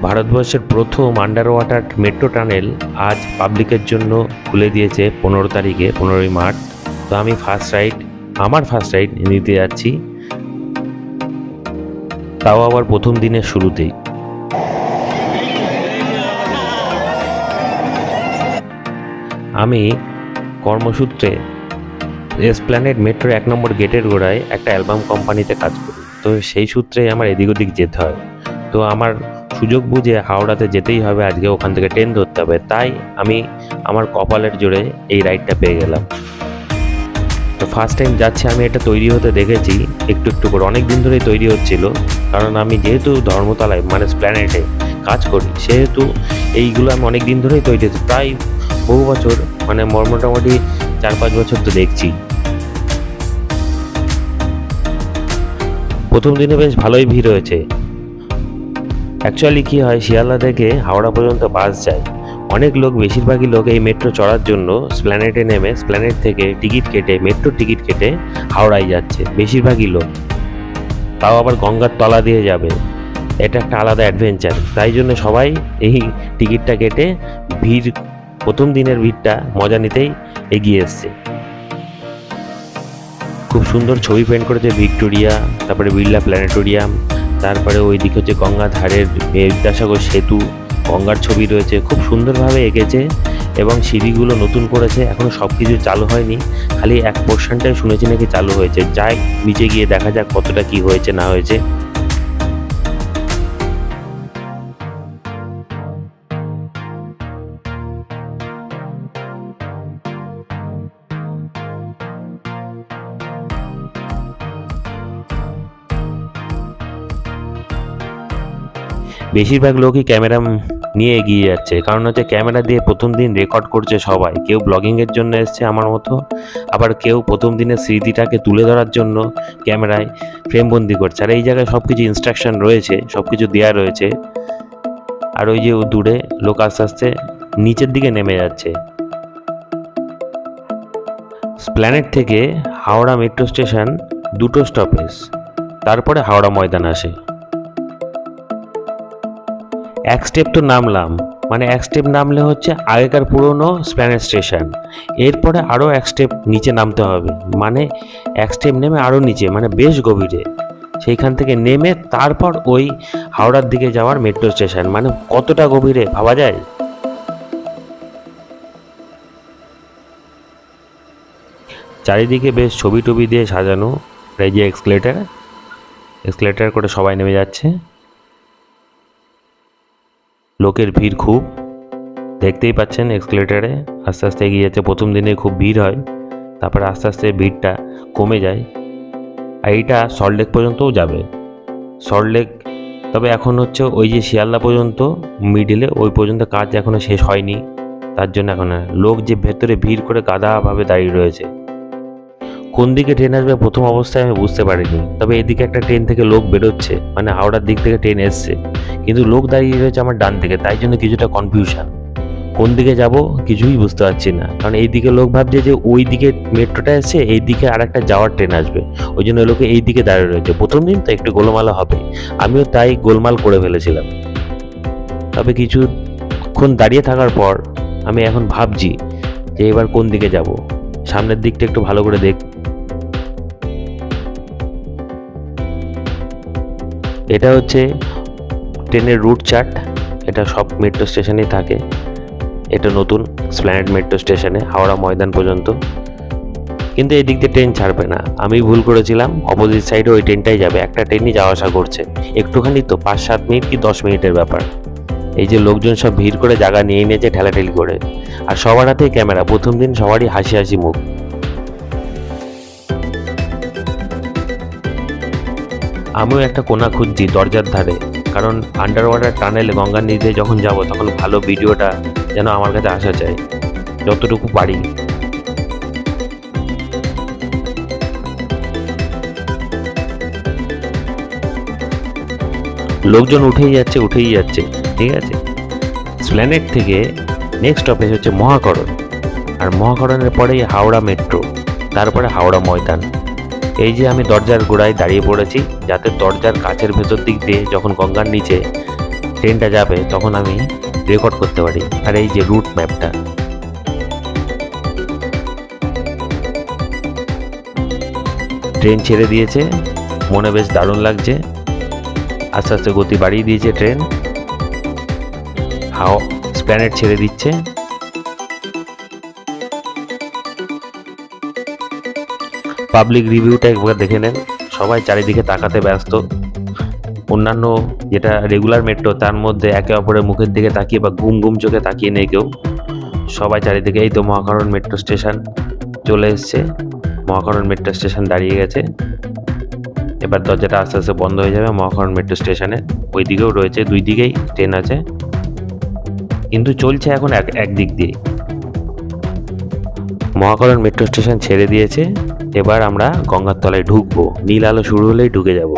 ভারতবর্ষের প্রথম under water metro tunnel আজ পাবলিকের জন্য খুলে দিয়েছে 15 তারিখে, 15ই মার্চ। তো আমি আমার ফার্স্ট রাইড নিতে যাচ্ছি, তাও আবার প্রথম দিনের শুরুতেই। আমি কর্মসূত্রে এসপ্ল্যানেড মেট্রোর 1 নম্বর গেটের গোড়ায় একটা অ্যালবাম কোম্পানিতে কাজ করি। তো সেই সূত্রে আমার এদিক ওদিক যেতে হয়। তো আমার সুযোগ বুঝে হাওড়াতে যেতেই হবে, আজকে ওখান থেকে ট্রেন ধরতে হবে। তাই আমি আমার কপালের জোরে এই রাইডটা পেয়ে গেলাম। তো ফার্স্ট টাইম যাচ্ছি, আমি এটা তৈরি হতে দেখেছি একটু একটু করে, অনেক দিন ধরেই তৈরি হচ্ছিল। কারণ আমি যেহেতু ধর্মতলায় মানে এসপ্ল্যানেডে কাজ করি, সেহেতু এইগুলো আমি অনেক দিন ধরেই তৈরি হচ্ছে, প্রায় বহু বছর, মানে মোটামুটি 4-5 বছর তো দেখছি। প্রথম দিনে বেশ ভালোই ভিড় হয়েছে। অ্যাকচুয়ালি কী হয়, শিয়ালদা থেকে হাওড়া পর্যন্ত বাস যায়। অনেক লোক, বেশিরভাগই লোক এই মেট্রো চড়ার জন্য এসপ্ল্যানেডে নেমে এসপ্ল্যানেড থেকে মেট্রোর টিকিট কেটে হাওড়ায় যাচ্ছে বেশিরভাগই লোক। তাও আবার গঙ্গার তলা দিয়ে যাবে, এটা একটা আলাদা অ্যাডভেঞ্চার। তাই জন্য সবাই এই টিকিটটা কেটে প্রথম দিনের ভিড়টা মজা নিতেই এগিয়ে এসছে। খুব সুন্দর ছবি পেন্ট করেছে ভিক্টোরিয়া, তারপরে বিড়লা প্ল্যানেটোরিয়াম, তারপরে ওইদিকে হচ্ছে গঙ্গার ধারের বিদ্যাসাগর সেতু, গঙ্গার ছবি রয়েছে, খুব সুন্দরভাবে এঁকেছে। এবং সিঁড়িগুলো নতুন করেছে, এখনও সব কিছু চালু হয়নি, খালি এক পোর্শনটাই শুনেছি নাকি চালু হয়েছে। যাই নিচে গিয়ে দেখা যাক কতটা কি হয়েছে না হয়েছে। বেশিরভাগ লোকই ক্যামেরা নিয়ে এগিয়ে যাচ্ছে, কারণ হচ্ছে ক্যামেরা দিয়ে প্রথম দিন রেকর্ড করছে সবাই। কেউ ব্লগিংয়ের জন্য এসছে আমার মতো, আবার কেউ প্রথম দিনের স্মৃতিটাকে তুলে ধরার জন্য ক্যামেরায় ফ্রেমবন্দি করছে। আর এই জায়গায় সব কিছু ইনস্ট্রাকশন রয়েছে, সব কিছু দেওয়া রয়েছে। আর ওই যে দূরে লোক আস্তে আস্তে নিচের দিকে নেমে যাচ্ছে। এসপ্ল্যানেড থেকে হাওড়া মেট্রো স্টেশন 2টো স্টপেজ, তারপরে হাওড়া ময়দান আসে। এক স্টেপ তো নামলাম, মানে এক স্টেপ নামলে হচ্ছে আগেকার পুরনো এসপ্ল্যানেড স্টেশন। এরপরে আরও এক স্টেপ নিচে নামতে হবে, মানে এক স্টেপ নেমে আরও নিচে, মানে বেশ গভীরে। সেইখান থেকে নেমে তারপর ওই হাওড়ার দিকে যাওয়ার মেট্রো স্টেশন, মানে কতটা গভীরে ভাবা যায়। চারিদিকে বেশ ছবি টবি দিয়ে সাজানো। এই যে এক্সকেলেটার করে সবাই নেমে যাচ্ছে। লোকের ভিড় খুব, দেখতেই পাচ্ছেন এক্সকেলেটারে আস্তে আস্তে এগিয়ে যাচ্ছে। প্রথম দিনে খুব ভিড় হয়, তারপরে আস্তে আস্তে ভিড়টা কমে যায়। আর এইটা সল্টলেক পর্যন্তও যাবে। সল্টলেক, তবে এখন হচ্ছে ওই যে শিয়ালদা পর্যন্ত মিডিলে, ওই পর্যন্ত কাজ এখনও শেষ হয়নি। তার জন্য এখন লোক যে ভেতরে ভিড় করে গাদাভাবে দাঁড়িয়ে রয়েছে। কোন দিকে ট্রেন আসবে প্রথম অবস্থায় আমি বুঝতে পারিনি, তবে এদিকে একটা ট্রেন থেকে লোক বেরোচ্ছে, মানে হাওড়ার দিক থেকে ট্রেন এসছে, কিন্তু লোক দাঁড়িয়ে রয়েছে আমার ডান দিকে। তাই জন্য কিছুটা কনফিউশন, কোন দিকে যাব কিছুই বুঝতে পারছি না। কারণ এই দিকে লোক ভাবছে যে ওই দিকে মেট্রোটা এসছে, এই দিকে আর একটা যাওয়ার ট্রেন আসবে, ওই জন্য লোকে এই দিকে দাঁড়িয়ে রয়েছে। প্রথম দিন তো একটু গোলমালা হবে, আমিও তাই গোলমাল করে ফেলেছিলাম। তবে কিছুক্ষণ দাঁড়িয়ে থাকার পর আমি এখন ভাবছি যে এবার কোন দিকে যাব। সামনের দিকটা একটু ভালো করে দেখ। এটা হচ্ছে ট্রেনের রুট চার্ট, এটা সব মেট্রো স্টেশনেই থাকে। এটা নতুন এসপ্ল্যানেড মেট্রো স্টেশনে হাওড়া ময়দান পর্যন্ত, কিন্তু এই দিক দিয়ে ট্রেন ছাড়বে না। আমি ভুল করেছিলাম, অপোজিট সাইডে ওই ট্রেনটাই যাবে, একটা ট্রেনই যাওয়া আসা করছে। একটুখানি তো 5-7 মিনিট কি 10 মিনিটের ব্যাপার। এই যে লোকজন সব ভিড় করে জায়গা নিয়ে নিয়েছে ঠেলাঠেলি করে, আর সবার হাতেই ক্যামেরা। প্রথম দিন সবারই হাসি হাসি মুখ। আমিও একটা কোণা খুঁজছি দরজার ধারে, কারণ আন্ডার ওয়াটার টানেলে গঙ্গার নিচ দিয়ে যখন যাব তখন ভালো ভিডিওটা যেন আমার কাছে আসা চাই, যতটুকু পারি। লোকজন উঠেই যাচ্ছে, ঠিক আছে। এসপ্ল্যানেড থেকে নেক্সট স্টপেজ হচ্ছে মহাকরণ, আর মহাকরণের পরেই হাওড়া মেট্রো, তারপরে হাওড়া ময়দান। এই যে আমি দরজার গোড়ায় দাঁড়িয়ে পড়েছি, যাতে দরজার কাছের ভেতর দিক দিয়ে যখন গঙ্গার নিচে ট্রেনটা যাবে তখন আমি রেকর্ড করতে পারি। আর এই যে রুট ম্যাপটা, ট্রেন ছেড়ে দিয়েছে, মনে বেশ দারুণ লাগছে। আস্তে আস্তে গতি বাড়িয়ে দিয়েছে ট্রেন, স্প্যানেট ছেড়ে দিচ্ছে। পাবলিক রিভিউটা একবার দেখে নেন। সবাই চারিদিকে তাকাতে ব্যস্ত। অন্যান্য যেটা রেগুলার মেট্রো তার মধ্যে একে অপরের মুখের দিকে তাকিয়ে বা ঘুম ঘুম চোখে তাকিয়ে নেই কেউ। সবাই চারিদিকে, এই তো মহাকারণ মেট্রো স্টেশন চলে এসছে। মহাকারণ মেট্রো স্টেশন দাঁড়িয়ে গেছে। এবার দরজাটা আস্তে আস্তে বন্ধ হয়ে যাবে মহাকারণ মেট্রো স্টেশনে। ওই দিকেও রয়েছে, দুই দিকেই ট্রেন আছে, কিন্তু চলছে এখন একদিক দিয়ে। মহাকারণ মেট্রো স্টেশন ছেড়ে দিয়েছে। এবার আমরা গঙ্গার তলায় ঢুকবো, নীল আলো শুরু হলেই ঢুকে যাব।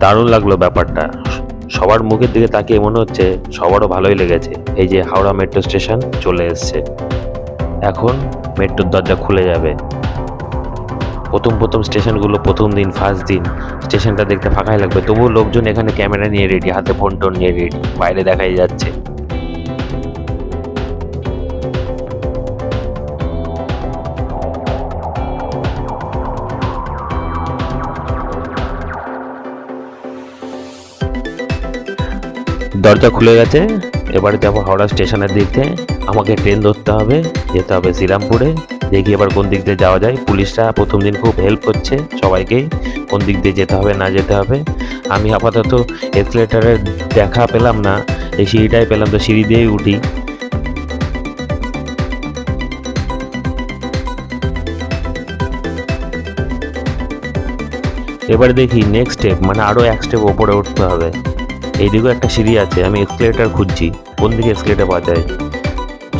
দারুণ লাগলো ব্যাপারটা। সবার মুখের দিকে তাকিয়ে মনে হচ্ছে সবারও ভালোই লেগেছে। এই যে হাওড়া মেট্রো স্টেশন চলে এসছে, এখন মেট্রোর দরজা খুলে যাবে। প্রথম স্টেশনগুলো, প্রথম দিন, ফার্স্ট দিন স্টেশনটা দেখতে ফাঁকাই লাগবে, তবুও লোকজন এখানে ক্যামেরা নিয়ে রেডি, হাতে ফোন টোন নিয়ে রেডি, বাইরে দেখাই যাচ্ছে। দরজা খুলে গেছে। এবার যাবো হাওড়া স্টেশনের দিক থেকে। আমাকে ট্রেন ধরতে হবে, যেতে হবে শ্রীরামপুরে। দেখি এবার কোন দিক দিয়ে যাওয়া যায়। পুলিশরা প্রথম দিন খুব হেল্প করছে সবাইকেই, কোন দিক দিয়ে যেতে হবে না যেতে হবে। আমি আপাতত এসকেলেটারের দেখা পেলাম না, এই সিঁড়িটাই পেলাম, তো সিঁড়ি দিয়েই উঠি। এবার দেখি নেক্সট স্টেপ, মানে আরও এক স্টেপ ওপরে উঠতে হবে। এইদিকেও একটা সিঁড়ি আছে, আমি এসকেলেটার খুঁজছি, কোন দিকে এসকেলেটার পাওয়া যায়।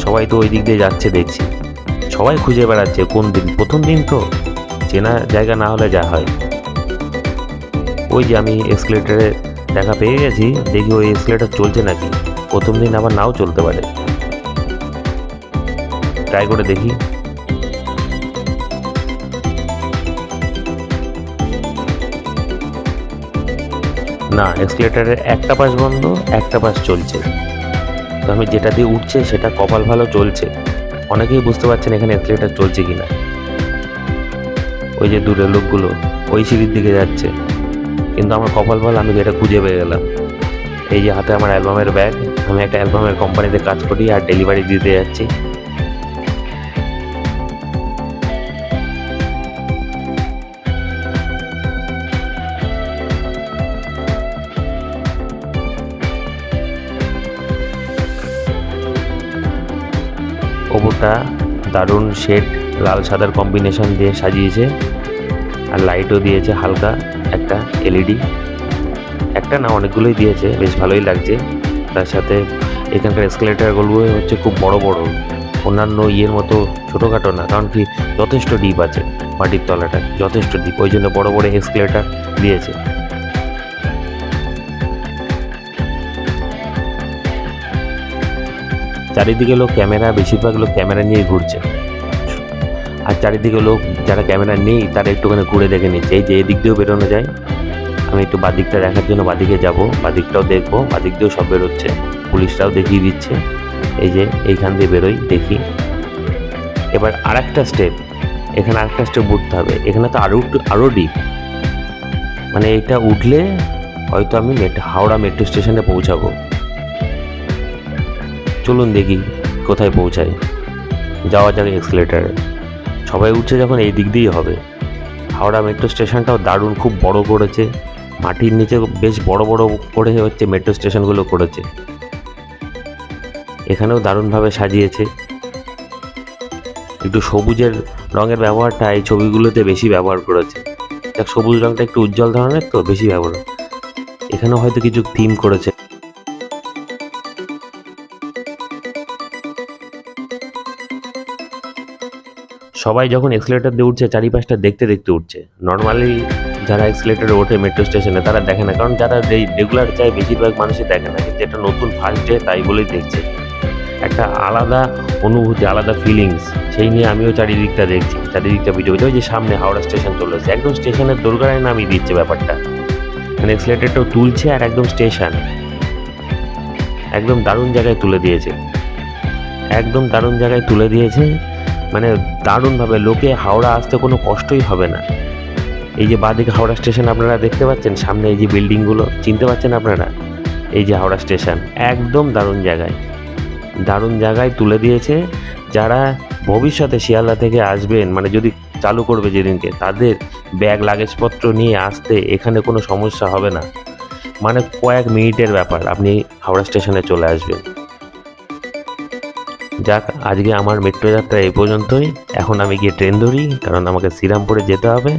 সবাই তো ওই দিক দিয়ে যাচ্ছে দেখছি, সবাই খুঁজে বেড়াচ্ছে কোন দিন। প্রথম দিন তো চেনা জায়গা না হলে যা হয়। ওই যে আমি এসকেলেটারে দেখা পেয়ে গেছি, দেখি ওই এসকেলেটার চলছে নাকি। প্রথম দিন আবার নাও চলতে পারে, ট্রাই করে দেখি। না, এসকেলেটারের একটা পাশ বন্ধ, একটা পাশ চলছে। তো আমি যেটা দিয়ে উঠছে সেটা কপাল ভালো চলছে। অনেকেই বুঝতে পারছেন এখানে এসকেলেটার চলছে কিনা। ওই যে দূরে লোকগুলো ওই সিঁড়ির দিকে যাচ্ছে, কিন্তু আমার কপাল ভালো, আমি যেটা খুঁজে পেয়ে গেলাম। এই যে হাতে আমার অ্যালবামের ব্যাগ, আমি একটা অ্যালবামের কোম্পানিতে কাজ করি আর ডেলিভারি দিতে যাচ্ছি। ওপরটা দারুণ শেড, লাল সাদার কম্বিনেশন দিয়ে সাজিয়েছে, আর লাইটও দিয়েছে হালকা একটা এলইডি। একটা না, অনেকগুলোই দিয়েছে, বেশ ভালোই লাগছে। তার সাথে এখানকার এসকেলেটারগুলো হচ্ছে খুব বড় বড়, অন্যান্য ইয়ের মতো ছোটোখাটো না, কারণ কি যথেষ্ট ডিপ আছে, মাটির তলাটা যথেষ্ট ডিপ, ওই জন্য বড় বড় এসকেলেটার দিয়েছে। চারিদিকে লোক ক্যামেরা, বেশিরভাগ লোক ক্যামেরা নিয়ে ঘুরছে, আর চারিদিকে লোক যারা ক্যামেরা নেই তারা একটুখানি ঘুরে দেখে নিচ্ছে। এই যে এদিক দিয়েও বেরোনো যায়, আমি একটু বাদিকটা দেখার জন্য বাদিকে যাব, বাদিকটাও দেখবো, বাদিক দিয়েও সব বেরোচ্ছে, পুলিশরাও দেখিয়ে দিচ্ছে। এই যে এইখান দিয়ে বেরোই, দেখি। এবার আর একটা স্টেপ, এখানে আরেকটা স্টেপ উঠতে হবে। এখানে তো আরও ডিপ, মানে এটা উঠলে হয়তো আমি হাওড়া মেট্রো স্টেশনে পৌঁছাবো। চলুন দেখি কোথায় পৌঁছায়, যাওয়া যাক এসকেলেটারে। সবাই উঠছে যখন এই দিক দিয়েই হবে। হাওড়া মেট্রো স্টেশনটাও দারুণ, খুব বড় করেছে, মাটির নিচে বেশ বড় বড় করে হচ্ছে মেট্রো স্টেশনগুলো করেছে। এখানেও দারুণভাবে সাজিয়েছে। একটু সবুজের রঙের ব্যবহারটা এই ছবিগুলোতে বেশি ব্যবহার করেছে। দেখ, সবুজ রঙটা একটু উজ্জ্বল ধরনের তো বেশি ব্যবহার। এখানেও হয়তো কিছু থিম করেছে। সবাই যখন এক্সেলেটার দিয়ে উঠছে চারিপাশটা দেখতে দেখতে উঠছে। নর্মালি যারা এক্সেলেটারে ওঠে মেট্রো স্টেশনে তারা দেখে না, কারণ যারা রেগুলার যায় বেশিরভাগ মানুষই দেখে না, কিন্তু এটা নতুন ফার্স্ট ডে তাই বলেই দেখছে। একটা আলাদা অনুভূতি, আলাদা ফিলিংস, সেই নিয়ে আমিও চারিদিকটা দেখছি, চারিদিকটা ভিডিও করছি। ওই যে সামনে হাওড়া স্টেশন চলে এসেছে, একদম স্টেশনের দোরগোড়ায় নামিয়ে দিচ্ছে ব্যাপারটা, মানে এক্সেলেটারটাও তুলছে আর একদম স্টেশন, একদম দারুণ জায়গায় তুলে দিয়েছে, একদম দারুণ জায়গায় তুলে দিয়েছে, মানে দারুণভাবে লোকে হাওড়া আসতে কোনো কষ্টই হবে না। এই যে বাঁদিকে হাওড়া স্টেশন আপনারা দেখতে পাচ্ছেন, সামনে এই যে বিল্ডিংগুলো চিনতে পাচ্ছেন আপনারা, এই যে হাওড়া স্টেশন, একদম দারুণ জায়গায়, দারুণ জায়গায় তুলে দিয়েছে। যারা ভবিষ্যতে শিয়ালদা থেকে আসবেন, মানে যদি চালু করবে যেদিনকে, তাদের ব্যাগ লাগেজপত্র নিয়ে আসতে এখানে কোনো সমস্যা হবে না, মানে কয়েক মিনিটের ব্যাপার, আপনি হাওড়া স্টেশনে চলে আসবেন। যাক, আজকে আমার মেট্রো যাত্রা এই পর্যন্তই। এখন আমি গিয়ে ট্রেন ধরি, কারণ আমাকে শ্রীরামপুরে যেতে হবে।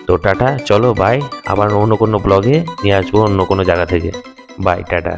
তো টাটা, চলো বাই, আবার অন্য কোনো ব্লগে নিয়ে আসবো অন্য কোনো জায়গা থেকে। Bye, tata.